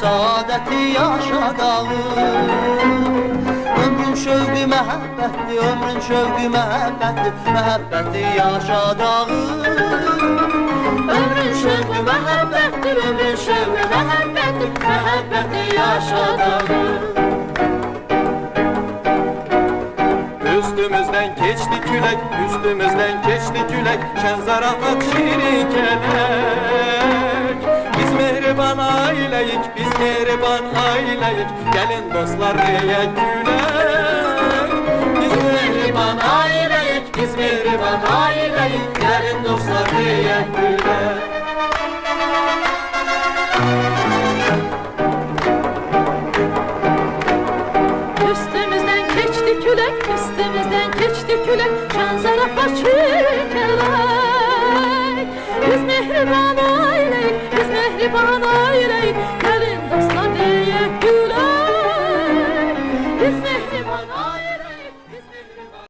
saadəti yaşadalım. Ömrün şövqü məhəbbətdir, ömrün şövqü məhəbbətdir, məhəbbəti yaşadalım. Ömrün şövqü məhəbbətdir, ömrün şövqü məhəbbətdir, məhəbbəti yaşadalım. Üstümüzden geçti külek, üstümüzden geçti külek, şen zarafat şirin kelek. Biz mehriban aileyik, biz mehriban aileyik, gelin dostlar diye gülek. Biz mehriban aileyik, biz mehriban aileyik, gelin dostlar diye gülek. Üstümüzden geçti külek, üstümüzden geçti külek, şan zarafat şirin kelek. Biz mehriban aileyik, biz mehriban aileyik,